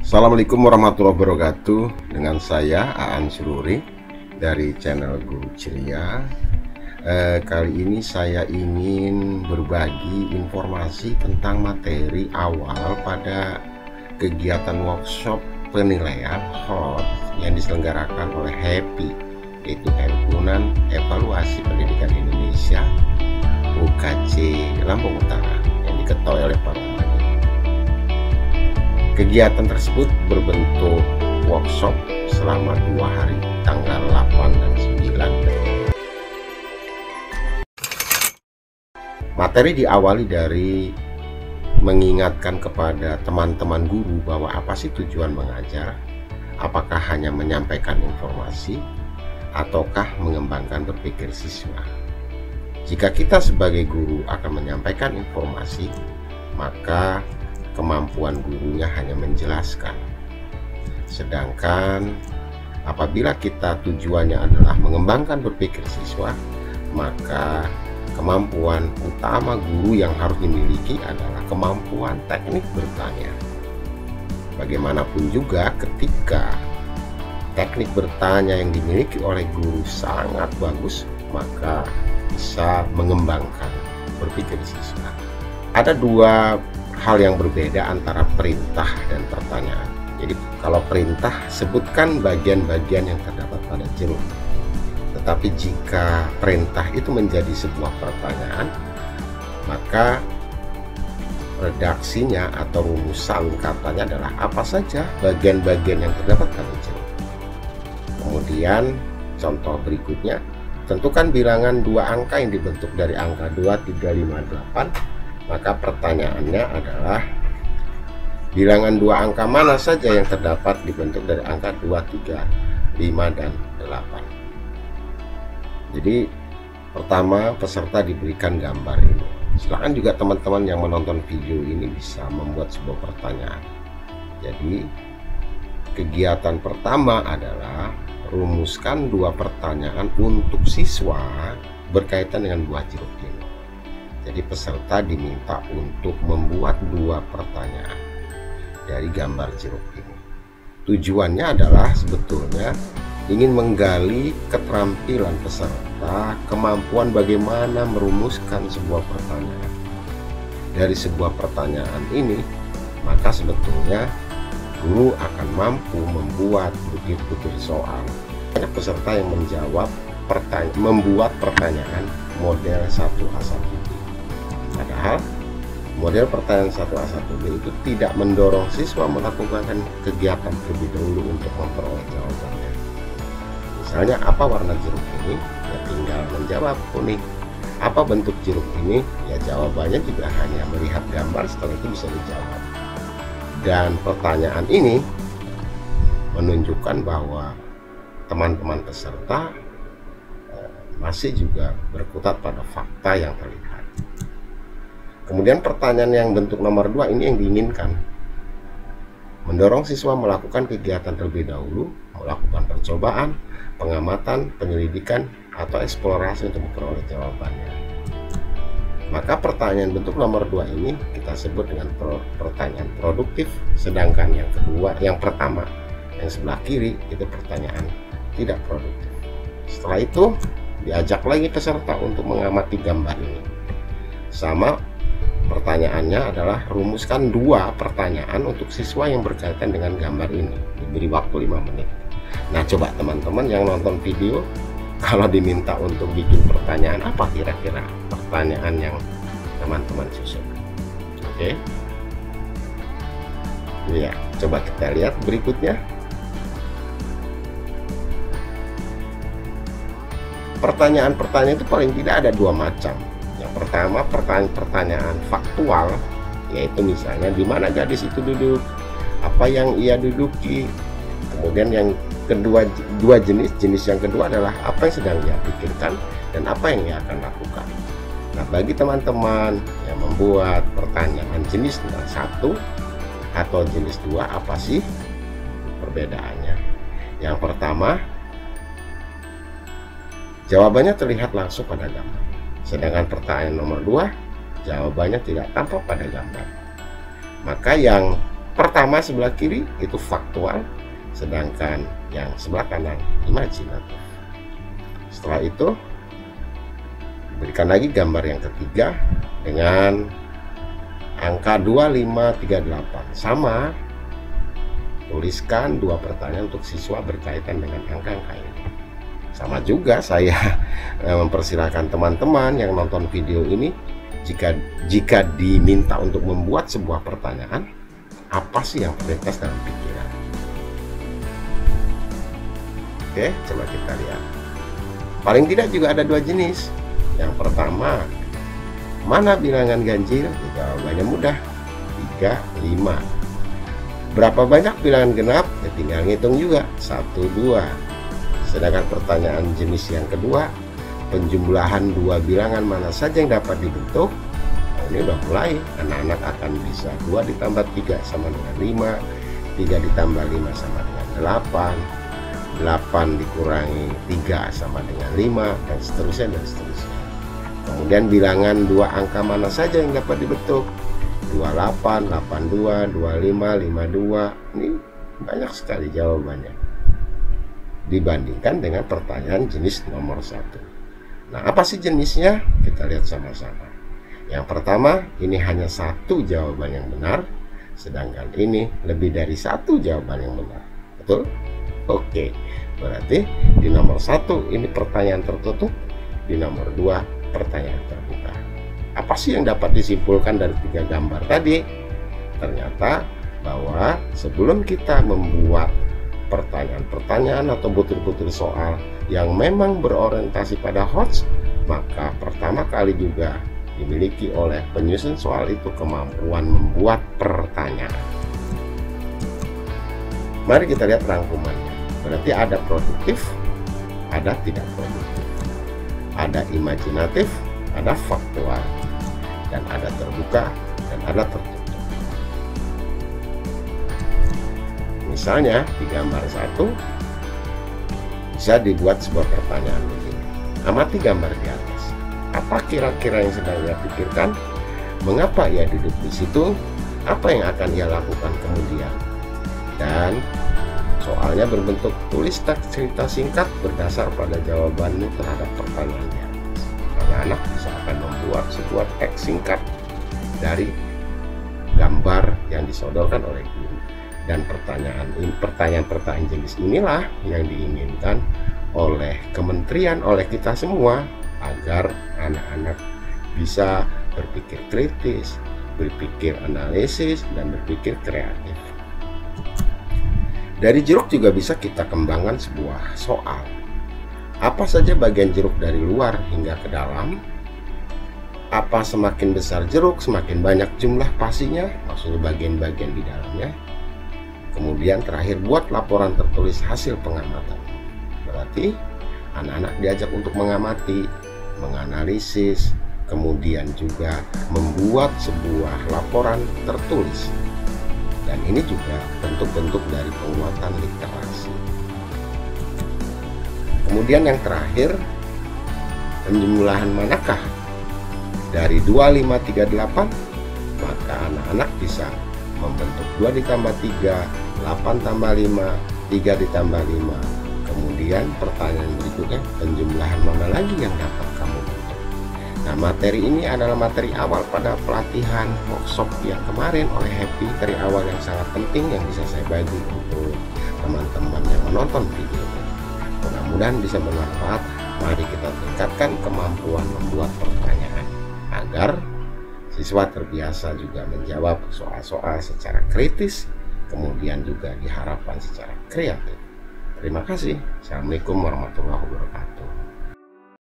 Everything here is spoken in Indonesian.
Assalamualaikum warahmatullahi wabarakatuh. Dengan saya Aan Sururi dari channel Guru Ceria. Kali ini saya ingin berbagi informasi tentang materi awal pada kegiatan workshop penilaian HOT yang diselenggarakan oleh HEPI, yaitu Himpunan Evaluasi Pendidikan Indonesia UKJ Lampung Utara, yang diketuai oleh Pak. Kegiatan tersebut berbentuk workshop selama 2 hari, tanggal 8 dan 9. Materi diawali dari mengingatkan kepada teman-teman guru bahwa apa sih tujuan mengajar, apakah hanya menyampaikan informasi ataukah mengembangkan berpikir siswa. Jika kita sebagai guru akan menyampaikan informasi, maka kemampuan gurunya hanya menjelaskan. Sedangkan apabila kita tujuannya adalah mengembangkan berpikir siswa, maka kemampuan utama guru yang harus dimiliki adalah kemampuan teknik bertanya. Bagaimanapun juga, ketika teknik bertanya yang dimiliki oleh guru sangat bagus, maka bisa mengembangkan berpikir siswa. Ada dua hal yang berbeda antara perintah dan pertanyaan. Jadi kalau perintah, sebutkan bagian-bagian yang terdapat pada jeruk. Tetapi jika perintah itu menjadi sebuah pertanyaan, maka redaksinya atau rumusan katanya adalah apa saja bagian-bagian yang terdapat pada jeruk. Kemudian contoh berikutnya, tentukan bilangan 2 angka yang dibentuk dari angka 2, 3, 5, 8. Maka pertanyaannya adalah bilangan 2 angka mana saja yang terdapat dibentuk dari angka 2, 3, 5, dan 8. Jadi pertama, peserta diberikan gambar ini. Silakan juga teman-teman yang menonton video ini bisa membuat sebuah pertanyaan. Jadi kegiatan pertama adalah rumuskan 2 pertanyaan untuk siswa berkaitan dengan buah jeruk ini. Jadi peserta diminta untuk membuat 2 pertanyaan dari gambar jeruk ini. Tujuannya adalah sebetulnya ingin menggali keterampilan peserta, kemampuan bagaimana merumuskan sebuah pertanyaan. Dari sebuah pertanyaan ini, maka sebetulnya guru akan mampu membuat butir-butir soal. Banyak peserta yang membuat pertanyaan model 1A1B. Padahal model pertanyaan 1A1B itu tidak mendorong siswa melakukan kegiatan terlebih dahulu untuk memperoleh jawabannya. Misalnya, apa warna jeruk ini? Ya tinggal menjawab kuning. Apa bentuk jeruk ini? Ya jawabannya juga hanya melihat gambar, setelah itu bisa dijawab. Dan pertanyaan ini menunjukkan bahwa teman-teman peserta masih juga berkutat pada fakta yang terlihat. Kemudian pertanyaan yang bentuk nomor 2 ini yang diinginkan. Mendorong siswa melakukan kegiatan terlebih dahulu, melakukan percobaan, pengamatan, penyelidikan, atau eksplorasi untuk memperoleh jawabannya. Maka pertanyaan bentuk nomor 2 ini kita sebut dengan pertanyaan produktif, sedangkan yang pertama, yang sebelah kiri, itu pertanyaan tidak produktif. Setelah itu diajak lagi peserta untuk mengamati gambar ini. Sama, pertanyaannya adalah rumuskan 2 pertanyaan untuk siswa yang berkaitan dengan gambar ini. Diberi waktu 5 menit. Nah, coba teman-teman yang nonton video, kalau diminta untuk bikin pertanyaan, apa kira-kira pertanyaan yang teman-teman susun? Oke. Ya, coba kita lihat berikutnya. Pertanyaan-pertanyaan itu paling tidak ada 2 macam. Yang pertama, pertanyaan faktual, yaitu misalnya di mana gadis itu duduk, apa yang ia duduki. Kemudian yang kedua, 2 jenis yang kedua adalah apa yang sedang ia pikirkan dan apa yang ia akan lakukan. Nah, bagi teman-teman yang membuat pertanyaan jenis 1 atau jenis 2, apa sih perbedaannya? Yang pertama, jawabannya terlihat langsung pada gambar. Sedangkan pertanyaan nomor 2, jawabannya tidak tampak pada gambar. Maka yang pertama sebelah kiri itu faktual, sedangkan yang sebelah kanan imajinatif. Setelah itu berikan lagi gambar yang ketiga dengan angka 2538. Sama, tuliskan 2 pertanyaan untuk siswa berkaitan dengan angka-angka ini. Sama juga saya mempersilahkan teman-teman yang nonton video ini, jika diminta untuk membuat sebuah pertanyaan, apa sih yang terlintas dalam pikiran? Oke, coba kita lihat. Paling tidak juga ada 2 jenis. Yang pertama, mana bilangan ganjil? Jawabannya mudah, 3, 5. Berapa banyak bilangan genap? Ya tinggal ngitung juga, 1, 2. Sedangkan pertanyaan jenis yang kedua, penjumlahan 2 bilangan mana saja yang dapat dibentuk? Nah, ini udah mulai, anak-anak akan bisa 2 ditambah 3 sama dengan 5, 3 ditambah 5 sama dengan 8, 8 dikurangi 3 sama dengan 5, dan seterusnya dan seterusnya. Kemudian bilangan 2 angka mana saja yang dapat dibentuk? 28, 82, 25, 52. Ini banyak sekali jawabannya dibandingkan dengan pertanyaan jenis nomor 1. Nah, apa sih jenisnya? Kita lihat sama-sama. Yang pertama, ini hanya 1 jawaban yang benar, sedangkan ini lebih dari 1 jawaban yang benar. Betul? Oke, berarti di nomor 1 ini pertanyaan tertutup, di nomor 2 pertanyaan terbuka. Apa sih yang dapat disimpulkan dari 3 gambar tadi? Ternyata bahwa sebelum kita membuat pertanyaan-pertanyaan atau butir-butir soal yang memang berorientasi pada HOTS, maka pertama kali juga dimiliki oleh penyusun soal itu kemampuan membuat pertanyaan. Mari kita lihat rangkumannya. Berarti ada produktif, ada tidak produktif, ada imajinatif, ada faktual, dan ada terbuka, dan ada tertutup. Misalnya di gambar 1 bisa dibuat sebuah pertanyaan begini. Amati gambar di atas. Apa kira-kira yang sedang ia pikirkan? Mengapa ia duduk di situ? Apa yang akan ia lakukan kemudian? Dan soalnya berbentuk tulis teks cerita singkat berdasar pada jawabanmu terhadap pertanyaannya. Anak-anak bisa akan membuat sebuah teks singkat dari gambar yang disodorkan oleh guru. Dan pertanyaan-pertanyaan jenis inilah yang diinginkan oleh kementerian, oleh kita semua, agar anak-anak bisa berpikir kritis, berpikir analisis, dan berpikir kreatif. Dari jeruk juga bisa kita kembangkan sebuah soal. Apa saja bagian jeruk dari luar hingga ke dalam? Apa semakin besar jeruk, semakin banyak jumlah pasinya, maksudnya bagian-bagian di dalamnya. Kemudian terakhir buat laporan tertulis hasil pengamatan. Berarti anak-anak diajak untuk mengamati, menganalisis, kemudian juga membuat sebuah laporan tertulis. Dan ini juga bentuk-bentuk dari penguatan literasi. Kemudian yang terakhir, penjumlahan manakah? Dari 2538, maka anak-anak bisa membentuk 2 ditambah 3, 8 tambah 5, 3 ditambah 5. Kemudian pertanyaan berikutnya, penjumlahan mana lagi yang dapat kamu bentuk? Nah, materi ini adalah materi awal pada pelatihan workshop yang kemarin oleh Happy, dari awal yang sangat penting yang bisa saya bagi untuk teman-teman yang menonton video ini. Mudah-mudahan bisa bermanfaat. Mari kita tingkatkan kemampuan membuat pertanyaan agar siswa terbiasa juga menjawab soal-soal secara kritis, kemudian juga diharapkan secara kreatif. Terima kasih. Assalamualaikum warahmatullahi wabarakatuh.